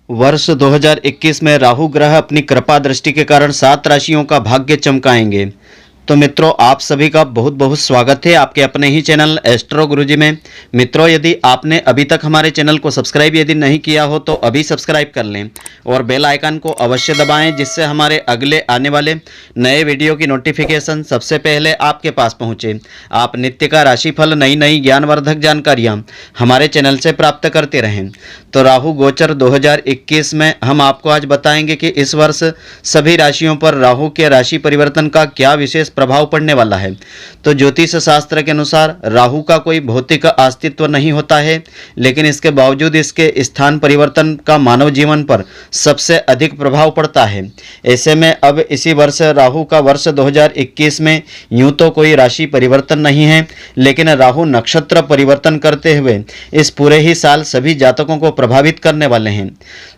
वर्ष 2021 में राहु ग्रह अपनी कृपा दृष्टि के कारण 7 राशियों का भाग्य चमकाएंगे। तो मित्रों, आप सभी का बहुत बहुत स्वागत है आपके अपने ही चैनल एस्ट्रो गुरुजी में। मित्रों, यदि आपने अभी तक हमारे चैनल को सब्सक्राइब यदि नहीं किया हो तो अभी सब्सक्राइब कर लें और बेल आइकन को अवश्य दबाएं, जिससे हमारे अगले आने वाले नए वीडियो की नोटिफिकेशन सबसे पहले आपके पास पहुंचे। आप नित्य का राशिफल, नई नई ज्ञानवर्धक जानकारियां हमारे चैनल से प्राप्त करते रहें। तो राहु गोचर 2021 में हम आपको आज बताएंगे कि इस वर्ष सभी राशियों पर राहु के राशि परिवर्तन का क्या विशेष प्रभाव पड़ने वाला है। तो ज्योतिष शास्त्र के अनुसार राहु का कोई भौतिक अस्तित्व नहीं होता है, लेकिन इसके बावजूद इसके स्थान परिवर्तन का मानव जीवन पर सबसे अधिक प्रभाव पड़ता है। ऐसे में अब इसी वर्ष राहु का वर्ष 2021 में यूं तो कोई राशि परिवर्तन नहीं है, लेकिन राहु नक्षत्र परिवर्तन करते हुए इस पूरे ही साल सभी जातकों को प्रभावित करने वाले हैं।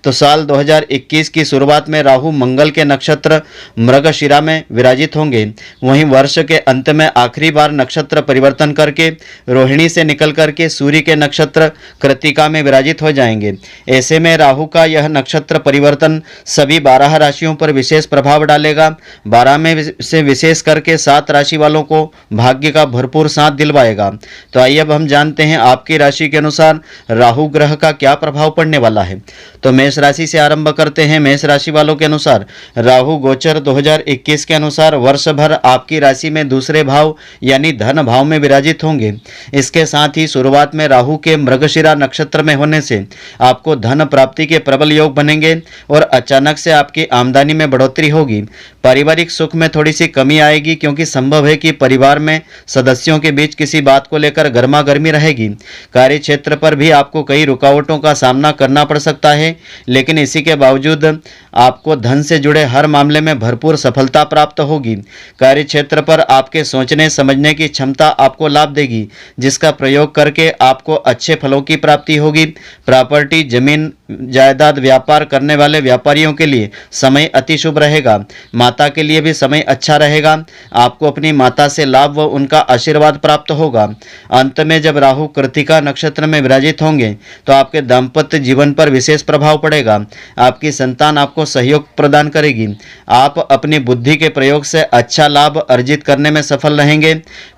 तो साल 2021 की शुरुआत में राहु मंगल के नक्षत्र मृगशिरा में विराजित होंगे। वहीं वर्ष के अंत में आखिरी बार नक्षत्र परिवर्तन करके रोहिणी से निकल करके सूर्य के नक्षत्र कृत्तिका में विराजित हो जाएंगे। ऐसे में राहु का यह नक्षत्र परिवर्तन सभी 12 राशियों पर विशेष प्रभाव डालेगा। 12 में से विशेष करके 7 राशि वालों को भाग्य का भरपूर साथ दिलवाएगा। तो आइए अब हम जानते हैं आपकी राशि के अनुसार राहु ग्रह का क्या प्रभाव पड़ने वाला है। तो मेष राशि से आरंभ करते हैं। मेष राशि वालों के अनुसार राहु गोचर 2021 के अनुसार वर्ष भर आपकी राशि में दूसरे भाव यानी धन भाव में विराजित होंगे। इसके साथ ही शुरुआत में राहु के मृगशिरा नक्षत्र में होने से आपको धन प्राप्ति के प्रबल योग बनेंगे और अचानक से आपकी आमदनी में बढ़ोतरी होगी। पारिवारिक सुख में थोड़ी सी कमी आएगी, क्योंकि संभव है कि परिवार में सदस्यों के बीच किसी बात को लेकर गर्मा गर्मी रहेगी। कार्य क्षेत्र पर भी आपको कई रुकावटों का सामना करना पड़ सकता है, लेकिन इसी के बावजूद आपको धन से जुड़े हर मामले में भरपूर सफलता प्राप्त होगी। कार्य क्षेत्र पर आपके सोचने समझने की क्षमता आपको लाभ देगी, जिसका प्रयोग करके आपको अच्छे फलों की प्राप्ति होगी। प्रॉपर्टी, जमीन जायदाद व्यापार करने वाले व्यापारियों के लिए समय अति शुभ रहेगा। माता के लिए भी समय अच्छा रहेगा। आपको अपनी माता से लाभ व उनका आशीर्वाद प्राप्त होगा। अंत में जब राहु कृत्तिका नक्षत्र में विराजित होंगे तो आपके दाम्पत्य जीवन पर विशेष प्रभाव पड़ेगा। आपकी संतान आपको सहयोग प्रदान करेगी। आप अपनी बुद्धि के प्रयोग से अच्छा लाभ अर्जित करने में सफल रहेंगे।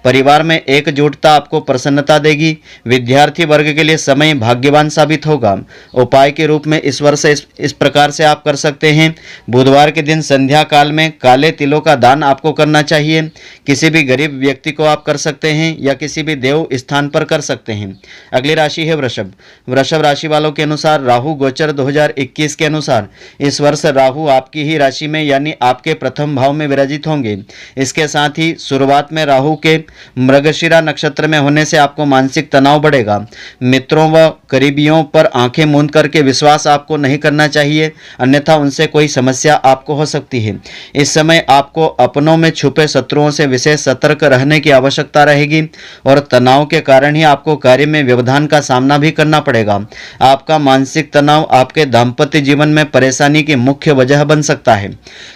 परिवार में एकजुटता आपको प्रसन्नता देगी। विद्यार्थी वर्ग के लिए समय भाग्यवान साबित होगा। उपाय के रूप में इस वर्ष इस प्रकार से आप कर सकते हैं। बुधवार के दिन संध्या काल में काले तिलों का दान आपको करना चाहिए। किसी भी गरीब व्यक्ति को आप कर सकते हैं या किसी भी देव स्थान पर कर सकते हैं। अगली राशि है वृषभ। वृषभ राशि वालों के अनुसार राहु गोचर 2021 के अनुसार इस वर्ष राहु आपकी ही राशि में यानी आपके प्रथम भाव में विराजित होंगे। इसके साथ ही शुरुआत में राहु के मृगशिरा नक्षत्र में होने से आपको मानसिक तनाव बढ़ेगा। मित्रों व करीबियों पर आंखें मूंद करके विश्वास आपको नहीं करना चाहिए, अन्यथा उनसे कोई समस्या आपको हो सकती है। इस समय आपको अपनों में छुपे शत्रुओं से विशेष सतर्क रहने की आवश्यकता रहेगी और तनाव के कारण ही आपको कार्य में व्यवधान का सामना भी करना पड़ेगा। आपका मानसिक तनाव आपके दाम्पत्य जीवन में परेशानी की मुख्य वजह बन सकता है।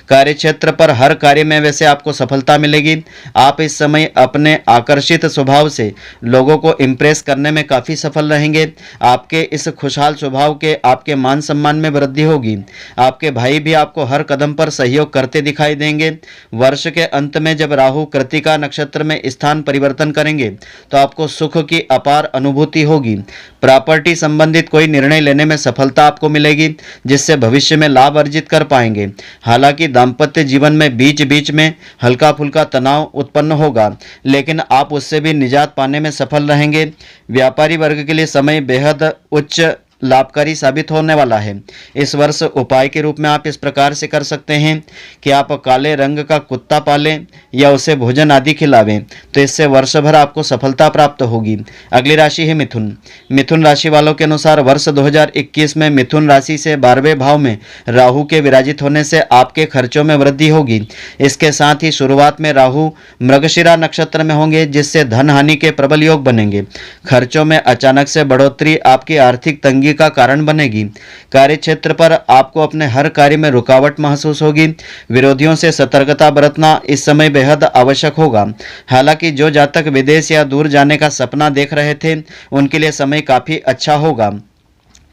कार्य क्षेत्र पर हर कार्य में वैसे आपको सफलता मिलेगी। आप इस समय अपने आकर्षित स्वभाव से लोगों को इम्प्रेस करने में काफ़ी सफल रहेंगे। आपके इस खुशहाल स्वभाव के आपके मान सम्मान में वृद्धि होगी। आपके भाई भी आपको हर कदम पर सहयोग करते दिखाई देंगे। वर्ष के अंत में जब राहु कृत्तिका नक्षत्र में स्थान परिवर्तन करेंगे तो आपको सुख की अपार अनुभूति होगी। प्रॉपर्टी संबंधित कोई निर्णय लेने में सफलता आपको मिलेगी, जिससे भविष्य में लाभ अर्जित कर पाएंगे। हालांकि दाम्पत्य जीवन में बीच बीच में हल्का फुल्का तनाव उत्पन्न होगा, लेकिन आप उससे भी निजात पाने में सफल रहेंगे। व्यापारी वर्ग के लिए समय बेहद उच्च लाभकारी साबित होने वाला है। इस वर्ष उपाय के रूप में आप इस प्रकार से कर सकते हैं कि आप काले रंग का कुत्ता पालें या उसे भोजन आदि खिलावें, तो इससे वर्ष भर आपको सफलता प्राप्त होगी। अगली राशि है मिथुन। मिथुन राशि वालों के अनुसार वर्ष 2021 में मिथुन राशि से 12वें भाव में राहु के विराजित होने से आपके खर्चों में वृद्धि होगी। इसके साथ ही शुरुआत में राहु मृगशिरा नक्षत्र में होंगे, जिससे धन हानि के प्रबल योग बनेंगे। खर्चों में अचानक से बढ़ोतरी आपकी आर्थिक तंगी का कारण बनेगी। कार्य क्षेत्र पर आपको अपने हर कार्य में रुकावट महसूस होगी। विरोधियों से सतर्कता बरतना इस समय बेहद आवश्यक होगा। हालांकि जो जातक विदेश या दूर जाने का सपना देख रहे थे, उनके लिए समय काफी अच्छा होगा।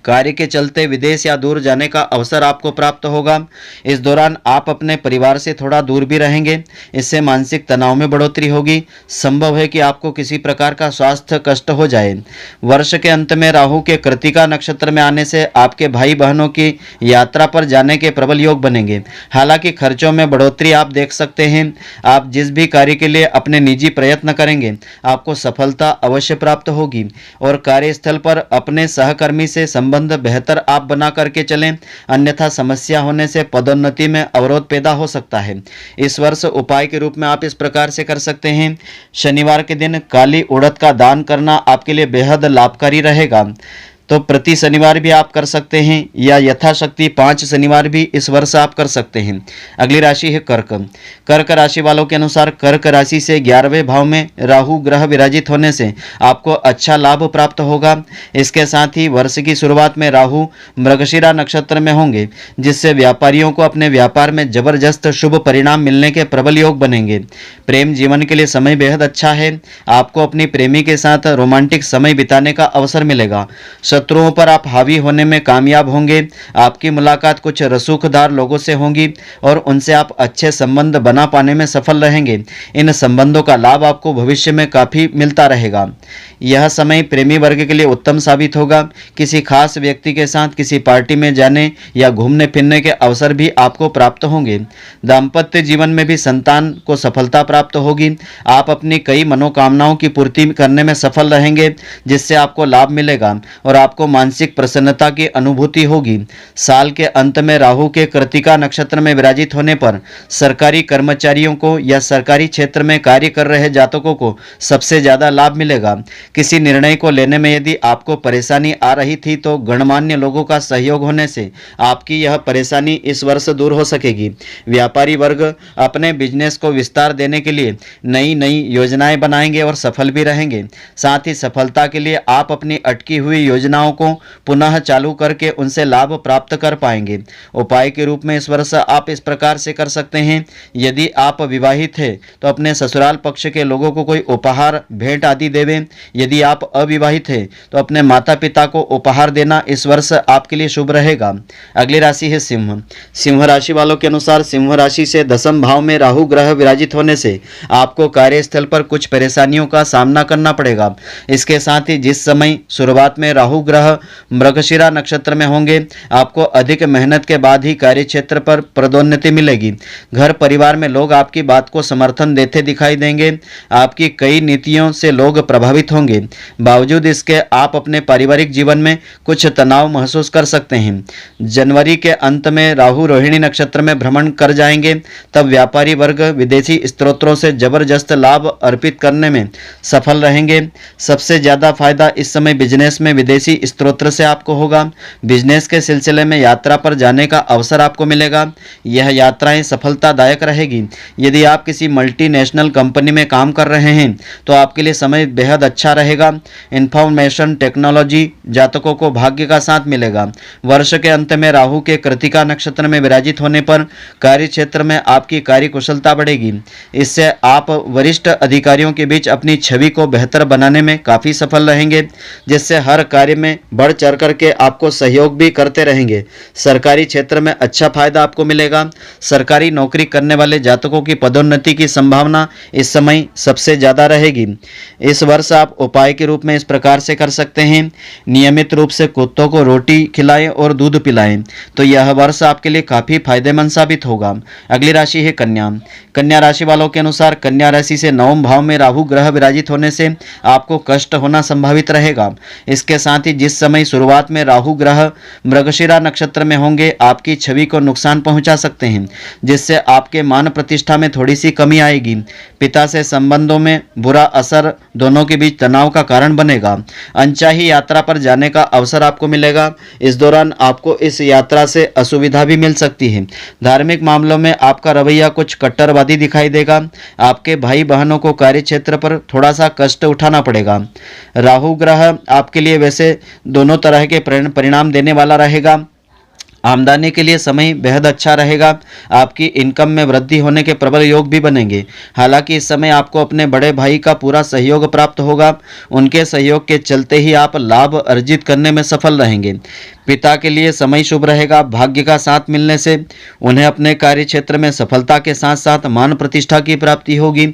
कार्य के चलते विदेश या दूर जाने का अवसर आपको प्राप्त होगा। इस दौरान आप अपने परिवार से थोड़ा दूर भी रहेंगे, इससे मानसिक तनाव में बढ़ोतरी होगी। संभव है कि आपको किसी प्रकार का स्वास्थ्य कष्ट हो जाए। वर्ष के अंत में राहु के कृत्तिका नक्षत्र में आने से आपके भाई बहनों की यात्रा पर जाने के प्रबल योग बनेंगे। हालांकि खर्चों में बढ़ोतरी आप देख सकते हैं। आप जिस भी कार्य के लिए अपने निजी प्रयत्न करेंगे, आपको सफलता अवश्य प्राप्त होगी और कार्यस्थल पर अपने सहकर्मी से संबंध बेहतर आप बना करके चलें, अन्यथा समस्या होने से पदोन्नति में अवरोध पैदा हो सकता है। इस वर्ष उपाय के रूप में आप इस प्रकार से कर सकते हैं। शनिवार के दिन काली उड़द का दान करना आपके लिए बेहद लाभकारी रहेगा। तो प्रति शनिवार भी आप कर सकते हैं या यथाशक्ति 5 शनिवार भी इस वर्ष आप कर सकते हैं। अगली राशि है कर्क। कर्क राशि वालों के अनुसार कर्क राशि से 11वें भाव में राहु ग्रह विराजित होने से आपको अच्छा लाभ प्राप्त होगा। इसके साथ ही वर्ष की शुरुआत में राहु मृगशिरा नक्षत्र में होंगे, जिससे व्यापारियों को अपने व्यापार में जबरदस्त शुभ परिणाम मिलने के प्रबल योग बनेंगे। प्रेम जीवन के लिए समय बेहद अच्छा है। आपको अपनी प्रेमी के साथ रोमांटिक समय बिताने का अवसर मिलेगा। शत्रुओं पर आप हावी होने में कामयाब होंगे। आपकी मुलाकात कुछ रसूखदार लोगों से होगी और उनसे आप अच्छे संबंध बना पाने में सफल रहेंगे। इन संबंधों का लाभ आपको भविष्य में काफ़ी मिलता रहेगा। यह समय प्रेमी वर्ग के लिए उत्तम साबित होगा। किसी खास व्यक्ति के साथ किसी पार्टी में जाने या घूमने फिरने के अवसर भी आपको प्राप्त होंगे। दाम्पत्य जीवन में भी संतान को सफलता प्राप्त होगी। आप अपनी कई मनोकामनाओं की पूर्ति करने में सफल रहेंगे, जिससे आपको लाभ मिलेगा और आपको मानसिक प्रसन्नता की अनुभूति होगी। साल के अंत में राहु के कृत्तिका नक्षत्र में विराजित होने पर सरकारी कर्मचारियों को या सरकारी क्षेत्र में कार्य कर रहे जातकों को सबसे ज़्यादा लाभ मिलेगा। किसी निर्णय को लेने में यदि आपको परेशानी आ रही थी तो गणमान्य लोगों का सहयोग होने से आपकी यह परेशानी इस वर्ष दूर हो सकेगी। व्यापारी वर्ग अपने बिजनेस को विस्तार देने के लिए नई नई योजनाएं बनाएंगे और सफल भी रहेंगे। साथ ही सफलता के लिए आप अपनी अटकी हुई योजनाओं को पुनः चालू करके उनसे लाभ प्राप्त कर पाएंगे। उपाय के रूप में इस वर्ष आप इस प्रकार से कर सकते हैं। यदि आप विवाहित हैं तो अपने ससुराल पक्ष के लोगों को कोई उपहार भेंट आदि देवें। यदि आप अविवाहित हैं तो अपने माता पिता को उपहार देना इस वर्ष आपके लिए शुभ रहेगा। अगली राशि है सिंह। सिंह राशि वालों के अनुसार सिंह राशि से 10वें भाव में राहु ग्रह विराजित होने से आपको कार्यस्थल पर कुछ परेशानियों का सामना करना पड़ेगा। इसके साथ ही जिस समय शुरुआत में राहु ग्रह मृगशिरा नक्षत्र में होंगे, आपको अधिक मेहनत के बाद ही कार्य क्षेत्र पर पदोन्नति मिलेगी। घर परिवार में लोग आपकी बात को समर्थन देते दिखाई देंगे। आपकी कई नीतियों से लोग प्रभावित होंगे। बावजूद इसके आप अपने पारिवारिक जीवन में कुछ तनाव महसूस कर सकते हैं। जनवरी के अंत में राहु रोहिणी नक्षत्र में भ्रमण कर जाएंगे, तब व्यापारी वर्ग विदेशी स्रोतों से जबरदस्त लाभ अर्पित करने में सफल रहेंगे। सबसे ज़्यादा फायदा इस समय बिजनेस में विदेशी स्रोत से आपको होगा। बिजनेस के सिलसिले में यात्रा पर जाने का अवसर आपको मिलेगा। यह यात्राएं सफलतादायक रहेगी। यदि आप किसी मल्टीनेशनल कंपनी में काम कर रहे हैं तो आपके लिए समय बेहद अच्छा रहेगा। इंफॉर्मेशन टेक्नोलॉजी जातकों को भाग्य का साथ मिलेगा। वर्ष के अंत में राहु के कृत्तिका नक्षत्र में विराजित होने पर कार्य क्षेत्र में आपकी कार्य कुशलता बढ़ेगी। इससे आप वरिष्ठ अधिकारियों के बीच अपनी छवि को बेहतर बनाने में काफ़ी सफल रहेंगे, जिससे हर कार्य में बढ़ चढ़ करके आपको सहयोग भी करते रहेंगे। सरकारी क्षेत्र में अच्छा फायदा आपको मिलेगा। सरकारी नौकरी करने वाले जातकों की पदोन्नति की संभावना इस समय सबसे ज़्यादा रहेगी। इस वर्ष आप उपाय के रूप में इस प्रकार से कर सकते हैं। नियमित रूप से कुत्तों को रोटी खिलाएं और दूध पिलाएं, तो यह वर्ष आपके लिए काफ़ी फायदेमंद साबित होगा। अगली राशि है कन्या। कन्या राशि वालों के अनुसार कन्या राशि से 9वें भाव में राहु ग्रह विराजित होने से आपको कष्ट होना संभावित रहेगा। इसके साथ ही जिस समय शुरुआत में राहु ग्रह मृगशिरा नक्षत्र में होंगे, आपकी छवि को नुकसान पहुंचा सकते हैं, जिससे आपके मान प्रतिष्ठा में थोड़ी सी कमी आएगी। पिता से संबंधों में बुरा असर दोनों के बीच तनाव का कारण बनेगा। अनचाही यात्रा पर जाने का अवसर आपको मिलेगा। इस दौरान आपको इस यात्रा से असुविधा भी मिल सकती है। धार्मिक मामलों में आपका रवैया कुछ कट्टरवादी दिखाई देगा। आपके भाई बहनों को कार्य क्षेत्र पर थोड़ा सा कष्ट उठाना पड़ेगा। राहु ग्रह आपके लिए वैसे दोनों तरह के परिणाम देने वाला रहेगा। आमदनी के लिए समय बेहद अच्छा रहेगा। आपकी इनकम में वृद्धि होने के प्रबल योग भी बनेंगे। हालांकि इस समय आपको अपने बड़े भाई का पूरा सहयोग प्राप्त होगा। उनके सहयोग के चलते ही आप लाभ अर्जित करने में सफल रहेंगे। पिता के लिए समय शुभ रहेगा। भाग्य का साथ मिलने से उन्हें अपने कार्य क्षेत्र में सफलता के साथ साथ मान प्रतिष्ठा की प्राप्ति होगी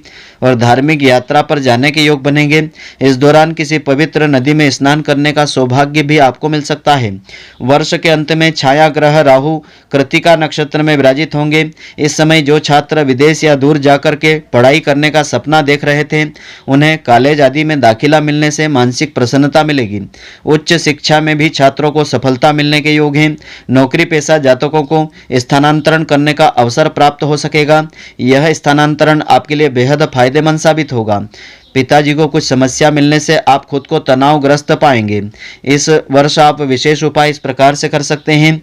और धार्मिक यात्रा पर जाने के योग बनेंगे। इस दौरान किसी पवित्र नदी में स्नान करने का सौभाग्य भी आपको मिल सकता है। वर्ष के अंत में छाया ग्रह राहु कृत्तिका नक्षत्र में विराजित होंगे। इस समय जो छात्र विदेश या दूर जाकर के पढ़ाई करने का सपना देख रहे थे, उन्हें कॉलेज आदि में दाखिला मिलने से मानसिक प्रसन्नता मिलेगी। उच्च शिक्षा में भी छात्रों को सफलता मिलने के योग हैं। नौकरी पेशा जातकों को स्थानांतरण करने का अवसर प्राप्त हो सकेगा। यह स्थानांतरण आपके लिए बेहद फायदेमंद साबित होगा। पिताजी को कुछ समस्या मिलने से आप खुद को तनावग्रस्त पाएंगे। इस वर्ष आप विशेष उपाय इस प्रकार से कर सकते हैं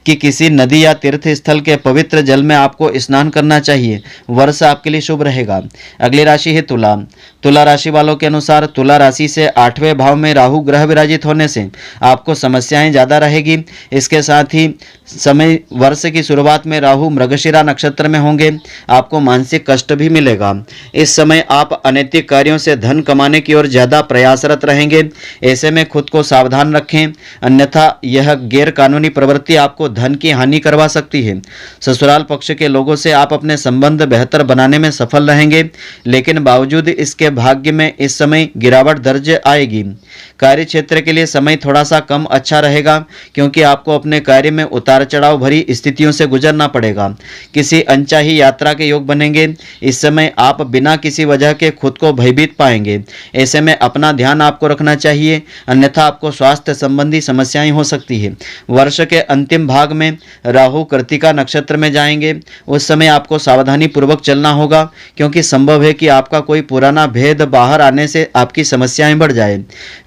कि किसी नदी या तीर्थ स्थल के पवित्र जल में आपको स्नान करना चाहिए। वर्ष आपके लिए शुभ रहेगा। अगली राशि है तुला। तुला राशि वालों के अनुसार तुला राशि से 8वें भाव में राहु ग्रह विराजित होने से आपको समस्याएं ज़्यादा रहेगी। इसके साथ ही समय वर्ष की शुरुआत में राहु मृगशिरा नक्षत्र में होंगे। आपको मानसिक कष्ट भी मिलेगा। इस समय आप अनैतिक कार्यों से धन कमाने की ओर ज़्यादा प्रयासरत रहेंगे। ऐसे में खुद को सावधान रखें, अन्यथा यह गैर कानूनी प्रवृत्ति आपको धन की हानि करवा सकती है। ससुराल पक्ष के लोगों से आप अपने संबंध बेहतर बनाने में सफल रहेंगे, लेकिन बावजूद इसके भाग्य में इस समय गिरावट दर्ज आएगी। कार्य क्षेत्र के लिए समय थोड़ा सा कम अच्छा रहेगा, क्योंकि आपको अपने कार्य में उतार चढ़ाव भरी स्थितियों से गुजरना पड़ेगा। किसी अनचाही यात्रा के योग बनेंगे। इस समय आप बिना किसी वजह के खुद को भयभीत पाएंगे। ऐसे में अपना ध्यान आपको रखना चाहिए, अन्यथा आपको स्वास्थ्य संबंधी समस्याएं हो सकती है। वर्ष के अंतिम भाग में राहु कृत्तिका नक्षत्र में जाएंगे। उस समय आपको सावधानी पूर्वक चलना होगा, क्योंकि संभव है कि आपका कोई पुराना भेद बाहर आने से आपकी समस्याएं बढ़ जाए।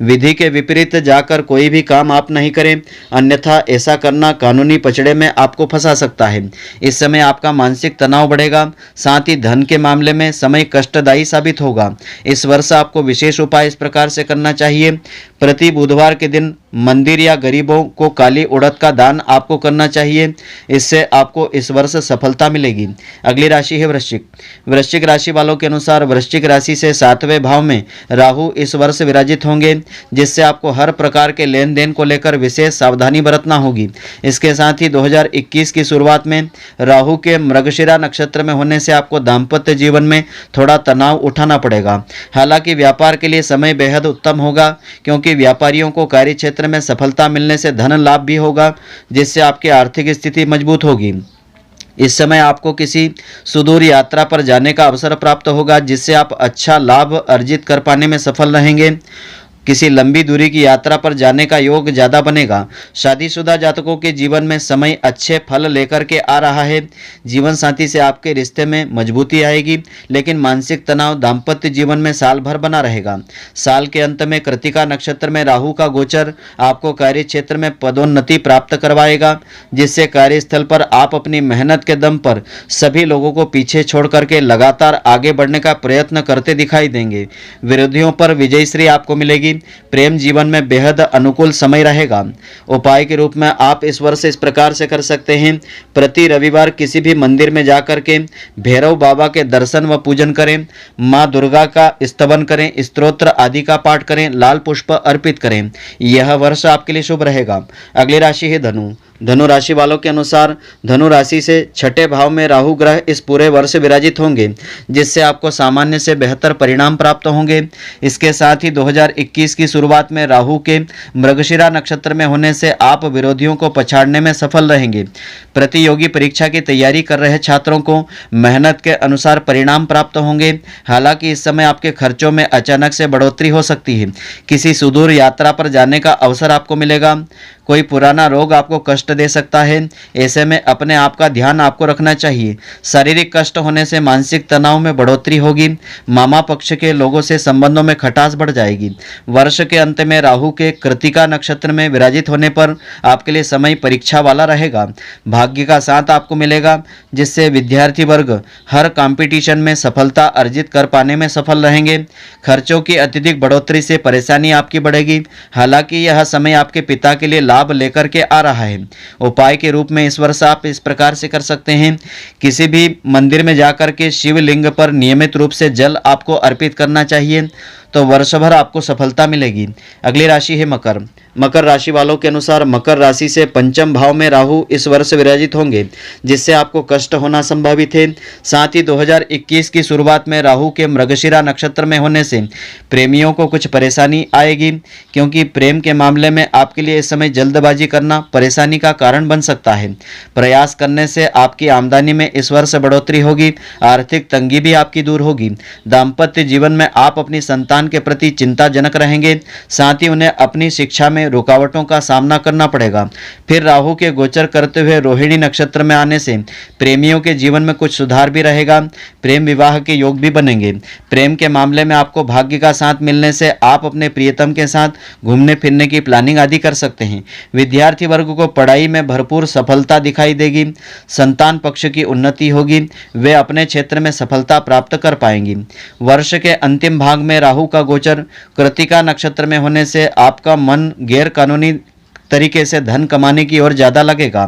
विधि के विपरीत जाकर कोई भी काम आप नहीं करें, अन्यथा ऐसा करना कानूनी पचड़े में आपको फंसा सकता है। इस समय आपका मानसिक तनाव बढ़ेगा। साथ ही धन के मामले में समय कष्टदायी साबित होगा। इस वर्ष आपको विशेष उपाय इस प्रकार से करना चाहिए। प्रति बुधवार के दिन मंदिर या गरीबों को काली उड़द का दान आपको करना चाहिए। इससे आपको इस वर्ष सफलता मिलेगी। अगली राशि है वृश्चिक। वृश्चिक राशि वालों के अनुसार वृश्चिक राशि से 7वें भाव में राहु इस वर्ष विराजित होंगे, जिससे आपको हर प्रकार के लेन देन को लेकर विशेष सावधानी बरतना होगी। इसके साथ ही 2021 की शुरुआत में राहु के मृगशिरा नक्षत्र में होने से आपको दाम्पत्य जीवन में थोड़ा तनाव उठाना पड़ेगा। हालांकि व्यापार के लिए समय बेहद उत्तम होगा, क्योंकि व्यापारियों को कार्य क्षेत्र में सफलता मिलने से धन लाभ भी होगा, जिससे आपकी आर्थिक स्थिति मजबूत होगी। इस समय आपको किसी सुदूर यात्रा पर जाने का अवसर प्राप्त होगा, जिससे आप अच्छा लाभ अर्जित कर पाने में सफल रहेंगे। किसी लंबी दूरी की यात्रा पर जाने का योग ज़्यादा बनेगा। शादीशुदा जातकों के जीवन में समय अच्छे फल लेकर के आ रहा है। जीवन साथी से आपके रिश्ते में मजबूती आएगी, लेकिन मानसिक तनाव दाम्पत्य जीवन में साल भर बना रहेगा। साल के अंत में कृत्तिका नक्षत्र में राहु का गोचर आपको कार्य क्षेत्र में पदोन्नति प्राप्त करवाएगा, जिससे कार्यस्थल पर आप अपनी मेहनत के दम पर सभी लोगों को पीछे छोड़ करके लगातार आगे बढ़ने का प्रयत्न करते दिखाई देंगे। विरोधियों पर विजयश्री आपको मिलेगी। प्रेम जीवन में बेहद अनुकूल समय रहेगा। उपाय के रूप में आप इस वर्ष इस प्रकार से कर सकते हैं। प्रति रविवार किसी भी मंदिर में जाकर के भैरव बाबा के दर्शन व पूजन करें, माँ दुर्गा का स्तवन करें, स्तोत्र आदि का पाठ करें, लाल पुष्प अर्पित करें। यह वर्ष आपके लिए शुभ रहेगा। अगली राशि है धनु। धनु राशि वालों के अनुसार धनु राशि से 6ठे भाव में राहु ग्रह इस पूरे वर्ष विराजित होंगे, जिससे आपको सामान्य से बेहतर परिणाम प्राप्त होंगे। इसके साथ ही 2021 की शुरुआत में राहु के मृगशिरा नक्षत्र में होने से आप विरोधियों को पछाड़ने में सफल रहेंगे। प्रतियोगी परीक्षा की तैयारी कर रहे छात्रों को मेहनत के अनुसार परिणाम प्राप्त होंगे। हालांकि इस समय आपके खर्चों में अचानक से बढ़ोतरी हो सकती है। किसी सुदूर यात्रा पर जाने का अवसर आपको मिलेगा। कोई पुराना रोग आपको कष्ट दे सकता है। ऐसे में अपने आप का ध्यान आपको रखना चाहिए। शारीरिक कष्ट होने से मानसिक तनाव में बढ़ोतरी होगी। मामा पक्ष के लोगों से संबंधों में खटास बढ़ जाएगी। वर्ष के अंत में राहु के कृत्तिका नक्षत्र में विराजित होने पर आपके लिए समय परीक्षा वाला रहेगा। भाग्य का साथ आपको मिलेगा, जिससे विद्यार्थी वर्ग हर कंपटीशन में सफलता अर्जित कर पाने में सफल रहेंगे। खर्चों की अत्यधिक बढ़ोतरी से परेशानी आपकी बढ़ेगी। हालांकि यह समय आपके पिता के लिए लाभ लाभ लेकर के आ रहा है। उपाय के रूप में इस वर्ष आप इस प्रकार से कर सकते हैं, किसी भी मंदिर में जाकर के शिवलिंग पर नियमित रूप से जल आपको अर्पित करना चाहिए, तो वर्ष भर आपको सफलता मिलेगी। अगली राशि है मकर। मकर राशि वालों के अनुसार मकर राशि से पंचम भाव में राहु इस वर्ष विराजित होंगे, जिससे आपको कष्ट होना संभावित है। साथ ही 2021 की शुरुआत में राहु के मृगशिरा नक्षत्र में होने से प्रेमियों को कुछ परेशानी आएगी, क्योंकि प्रेम के मामले में आपके लिए इस समय जल्दबाजी करना परेशानी का कारण बन सकता है। प्रयास करने से आपकी आमदनी में इस वर्ष बढ़ोतरी होगी, आर्थिक तंगी भी आपकी दूर होगी। दाम्पत्य जीवन में आप अपनी संतान के प्रति चिंताजनक रहेंगे, साथ ही उन्हें अपनी शिक्षा में रुकावटों का सामना करना पड़ेगा। फिर राहु के गोचर करते हुए रोहिणी नक्षत्र में आने से प्रेमियों के जीवन में कुछ सुधार भी रहेगा, प्रेम विवाह के योग भी बनेंगे। प्रेम के मामले में आपको भाग्य का साथ मिलने से आप अपने प्रियतम के साथ घूमने फिरने की प्लानिंग आदि कर सकते हैं। विद्यार्थी वर्ग को पढ़ाई में भरपूर सफलता दिखाई देगी, संतान पक्ष की उन्नति होगी, वे अपने क्षेत्र में सफलता प्राप्त कर पाएंगी। वर्ष के अंतिम भाग में राहु का गोचर कृत्तिका नक्षत्र में होने से आपका मन गैर कानूनी तरीके से धन कमाने की ओर ज़्यादा लगेगा।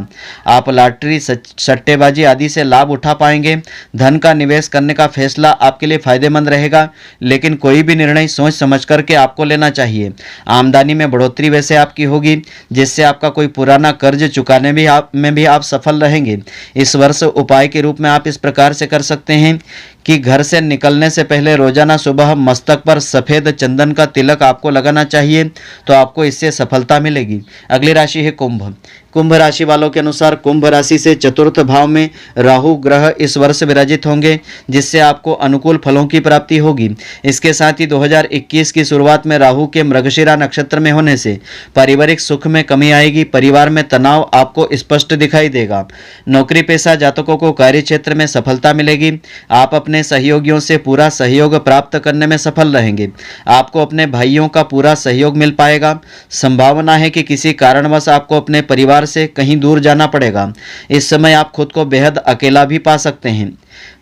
आप लॉटरी, सट्टेबाजी आदि से लाभ उठा पाएंगे। धन का निवेश करने का फैसला आपके लिए फायदेमंद रहेगा, लेकिन कोई भी निर्णय सोच समझ करके आपको लेना चाहिए। आमदनी में बढ़ोतरी वैसे आपकी होगी, जिससे आपका कोई पुराना कर्ज चुकाने में भी आप सफल रहेंगे। इस वर्ष उपाय के रूप में आप इस प्रकार से कर सकते हैं कि घर से निकलने से पहले रोजाना सुबह मस्तक पर सफ़ेद चंदन का तिलक आपको लगाना चाहिए, तो आपको इससे सफलता मिलेगी। अगली राशि है कुंभ। कुंभ राशि वालों के अनुसार कुंभ राशि से चतुर्थ भाव में राहु ग्रह इस वर्ष विराजित होंगे, जिससे आपको अनुकूल फलों की प्राप्ति होगी। इसके साथ ही 2021 की शुरुआत में राहु के मृगशिरा नक्षत्र में होने से पारिवारिक सुख में कमी आएगी, परिवार में तनाव आपको स्पष्ट दिखाई देगा। नौकरी पेशा जातकों को कार्य क्षेत्र में सफलता मिलेगी, आप अपने सहयोगियों से पूरा सहयोग प्राप्त करने में सफल रहेंगे। आपको अपने भाइयों का पूरा सहयोग मिल पाएगा। संभावना है कि किसी कारणवश आपको अपने परिवार से कहीं दूर जाना पड़ेगा। इस समय आप खुद को बेहद अकेला भी पा सकते हैं।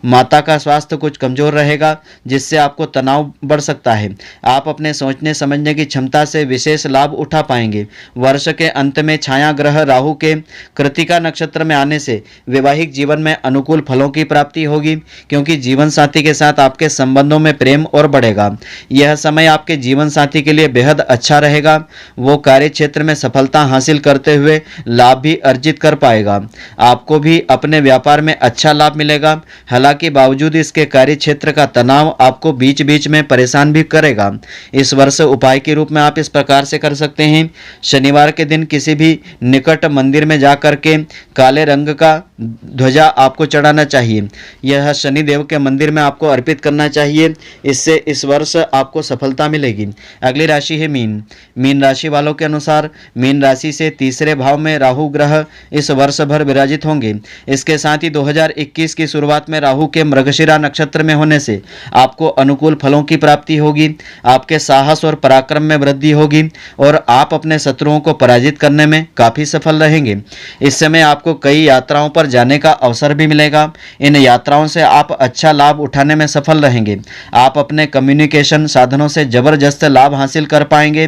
माता का स्वास्थ्य कुछ कमजोर रहेगा, जिससे आपको तनाव बढ़ सकता है। आप अपने सोचने समझने की क्षमता से विशेष लाभ उठा पाएंगे। वर्ष के अंत में छाया ग्रह राहु के कृत्तिका नक्षत्र में आने से वैवाहिक जीवन में अनुकूल फलों की प्राप्ति होगी, क्योंकि जीवन साथी के साथ आपके संबंधों में प्रेम और बढ़ेगा। यह समय आपके जीवन साथी के लिए बेहद अच्छा रहेगा। वो कार्य क्षेत्र में सफलता हासिल करते हुए लाभ भी अर्जित कर पाएगा। आपको भी अपने व्यापार में अच्छा लाभ मिलेगा। हालांकि बावजूद इसके कार्य क्षेत्र का तनाव आपको बीच बीच में परेशान भी करेगा। इस वर्ष उपाय के रूप में आप इस प्रकार से कर सकते हैं। शनिवार के दिन किसी भी निकट मंदिर में जाकर के काले रंग का ध्वजा आपको चढ़ाना चाहिए। यह शनिदेव के मंदिर में आपको अर्पित करना चाहिए। इससे इस वर्ष आपको सफलता मिलेगी। अगली राशि है मीन। मीन राशि वालों के अनुसार मीन राशि से तीसरे भाव में राहु ग्रह इस वर्ष भर विराजित होंगे। इसके साथ ही 2021 की शुरुआत में राहु के मृगशिरा नक्षत्र में होने से आपको अनुकूल फलों की प्राप्ति होगी। आपके साहस और पराक्रम में वृद्धि होगी और आप अपने शत्रुओं को पराजित करने में काफी सफल रहेंगे। इस समय आपको कई यात्राओं पर जाने का अवसर भी मिलेगा। इन यात्राओं से आप अच्छा लाभ उठाने में सफल रहेंगे। आप अपने कम्युनिकेशन साधनों से जबरदस्त लाभ हासिल कर पाएंगे।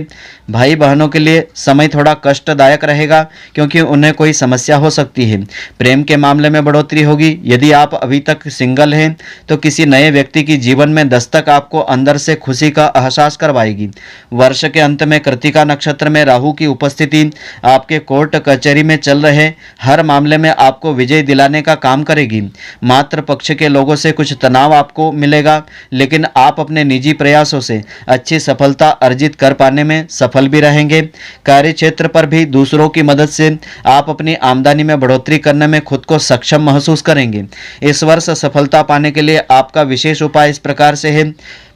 भाई बहनों के लिए समय थोड़ा कष्टदायक रहेगा, क्योंकि उन्हें कोई समस्या हो सकती है। प्रेम के मामले में बढ़ोतरी होगी। यदि आप अभी तक सिंगल हैं तो किसी नए व्यक्ति की जीवन में दस्तक आपको अंदर से खुशी का एहसास करवाएगी। वर्ष के अंत में कृत्तिका नक्षत्र में राहु की उपस्थिति आपके कोर्ट कचहरी में चल रहे हर मामले में आपको विजय दिलाने का काम करेगी। मात्र पक्ष के लोगों से कुछ तनाव आपको मिलेगा, लेकिन आप अपने निजी प्रयासों से अच्छी सफलता अर्जित कर पाने में सफल भी रहेंगे। कार्य क्षेत्र पर भी दूसरों की मदद से आप अपनी आमदनी में बढ़ोतरी करने में खुद को सक्षम महसूस करेंगे। इस वर्ष सफलता पाने के लिए आपका विशेष उपाय इस प्रकार से है।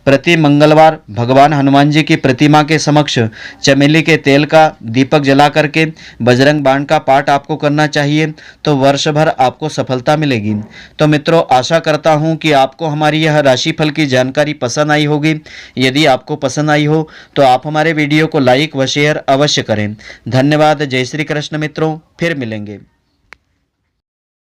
प्रति मंगलवार भगवान हनुमान जी की प्रतिमा के समक्ष चमेली के तेल का दीपक जला करके बजरंग बाण का पाठ आपको करना चाहिए, तो वर्ष भर आपको सफलता मिलेगी। तो मित्रों, आशा करता हूं कि आपको हमारी यह राशिफल की जानकारी पसंद आई होगी। यदि आपको पसंद आई हो तो आप हमारे वीडियो को लाइक व शेयर अवश्य करें। धन्यवाद। जय श्री कृष्ण मित्रों, फिर मिलेंगे।